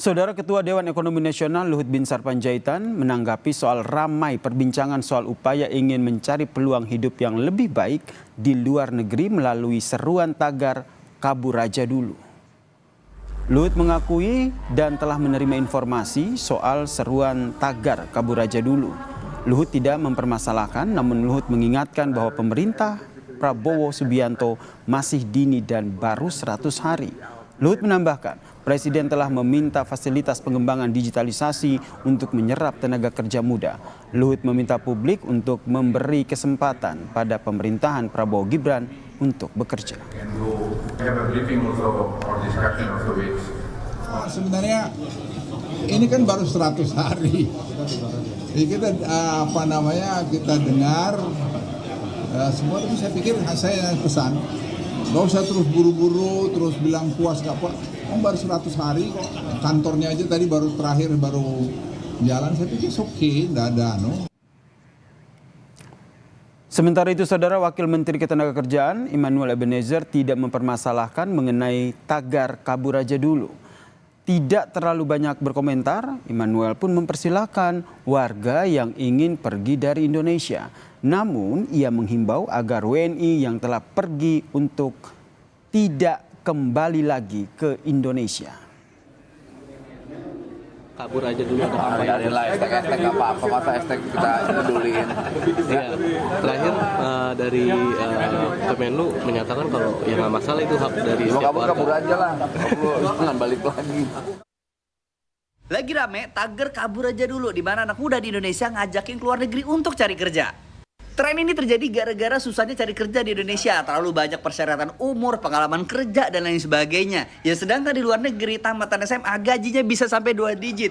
Saudara Ketua Dewan Ekonomi Nasional Luhut Binsar Panjaitan menanggapi soal ramai perbincangan soal upaya ingin mencari peluang hidup yang lebih baik di luar negeri melalui seruan tagar kabur aja dulu. Luhut mengakui dan telah menerima informasi soal seruan tagar kabur aja dulu. Luhut tidak mempermasalahkan, namun Luhut mengingatkan bahwa pemerintah Prabowo Subianto masih dini dan baru 100 hari. Luhut menambahkan, Presiden telah meminta fasilitas pengembangan digitalisasi untuk menyerap tenaga kerja muda. Luhut meminta publik untuk memberi kesempatan pada pemerintahan Prabowo Gibran untuk bekerja. Sebenarnya ini kan baru 100 hari. Jadi kita kita dengar semua itu saya pikir saya pesan. Gak usah terus buru-buru, terus bilang puas gak puas. Baru 100 hari kok, kantornya aja tadi baru jalan, saya pikir oke, gak ada Sementara itu, Saudara Wakil Menteri Ketenagakerjaan Immanuel Ebenezer tidak mempermasalahkan mengenai tagar kabur aja dulu. Tidak terlalu banyak berkomentar, Immanuel pun mempersilahkan warga yang ingin pergi dari Indonesia. Namun, ia menghimbau agar WNI yang telah pergi untuk tidak kembali lagi ke Indonesia. Kabur aja dulu atau apa ya? Hashtag apa masa hashtag kita peduliin. Iya, terakhir dari Kemenlu menyatakan kalau ya nggak masalah itu hak dari setiap warga. Kabur aja lah, jangan balik lagi. Lagi rame tagar kabur aja dulu, di mana anak muda di Indonesia ngajakin keluar negeri untuk cari kerja. Tren ini terjadi gara-gara susahnya cari kerja di Indonesia, terlalu banyak persyaratan umur, pengalaman kerja, dan lain sebagainya. Ya sedangkan di luar negeri, tamatan SMA gajinya bisa sampai 2 digit.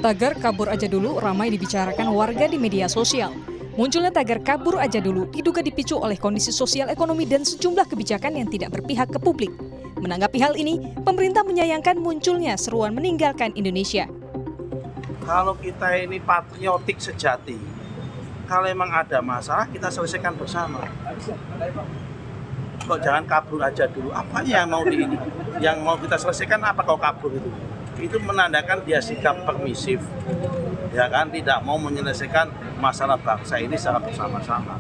Tagar kabur aja dulu ramai dibicarakan warga di media sosial. Munculnya tagar kabur aja dulu diduga dipicu oleh kondisi sosial ekonomi dan sejumlah kebijakan yang tidak berpihak ke publik. Menanggapi hal ini, pemerintah menyayangkan munculnya seruan meninggalkan Indonesia. Kalau kita ini patriotik sejati, kalau emang ada masalah kita selesaikan bersama. Kok jangan kabur aja dulu. Apa yang mau kita selesaikan apa kau kabur itu? Itu menandakan dia sikap permisif. Ya kan, tidak mau menyelesaikan masalah bangsa ini secara bersama-sama.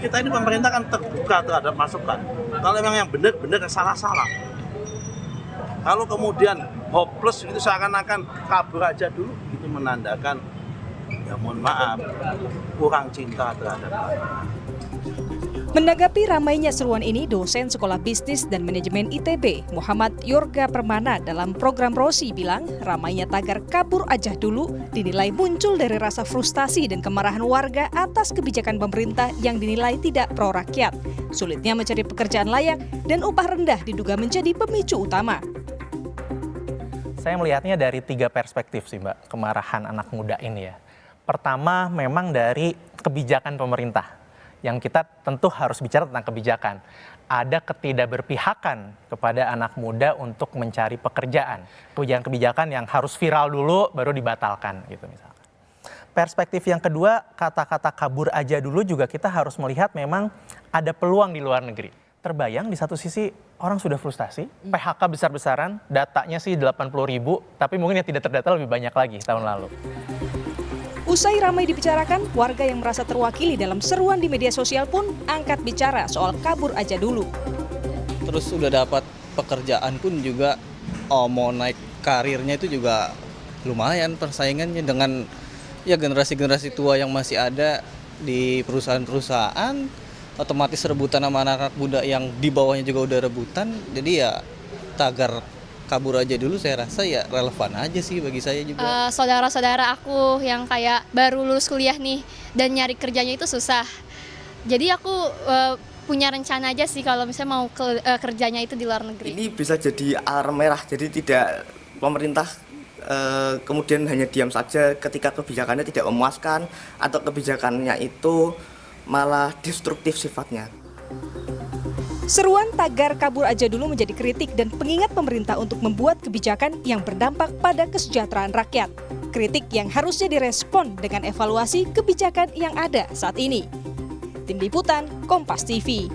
Kita ini pemerintah kan terbuka terhadap masukan. Kalau emang yang benar-benar salah-salah. Kalau kemudian hopeless itu seakan-akan kabur aja dulu, itu menandakan ya mohon maaf, kurang cinta terhadap bangsa. Menanggapi ramainya seruan ini, dosen Sekolah Bisnis dan Manajemen ITB, Muhammad Yorga Permana dalam program Rosi bilang ramainya tagar kabur aja dulu dinilai muncul dari rasa frustasi dan kemarahan warga atas kebijakan pemerintah yang dinilai tidak pro rakyat. Sulitnya mencari pekerjaan layak dan upah rendah diduga menjadi pemicu utama. Saya melihatnya dari 3 perspektif sih Mbak, kemarahan anak muda ini ya. Pertama memang dari kebijakan pemerintah, yang kita tentu harus bicara tentang kebijakan. Ada ketidakberpihakan kepada anak muda untuk mencari pekerjaan. Kebijakan-kebijakan yang harus viral dulu baru dibatalkan gitu misalkan. Perspektif yang kedua, kata-kata kabur aja dulu juga kita harus melihat memang ada peluang di luar negeri. Terbayang di satu sisi orang sudah frustasi, PHK besar-besaran, datanya sih 80.000, tapi mungkin yang tidak terdata lebih banyak lagi tahun lalu. Usai ramai dibicarakan, warga yang merasa terwakili dalam seruan di media sosial pun angkat bicara soal kabur aja dulu. Terus udah dapat pekerjaan pun juga mau naik karirnya itu juga lumayan persaingannya dengan ya generasi-generasi tua yang masih ada di perusahaan-perusahaan, otomatis rebutan sama anak-anak muda yang di bawahnya juga udah rebutan. Jadi ya tagar kabur aja dulu saya rasa ya relevan aja sih bagi saya juga. Saudara-saudara aku yang kayak baru lulus kuliah nih dan nyari kerjanya itu susah. Jadi aku punya rencana aja sih kalau misalnya mau kerjanya itu di luar negeri. Ini bisa jadi alarm merah, jadi tidak pemerintah kemudian hanya diam saja ketika kebijakannya tidak memuaskan atau kebijakannya itu malah destruktif sifatnya. Seruan tagar kabur aja dulu menjadi kritik dan pengingat pemerintah untuk membuat kebijakan yang berdampak pada kesejahteraan rakyat. Kritik yang harusnya direspon dengan evaluasi kebijakan yang ada saat ini. Tim Liputan, Kompas TV.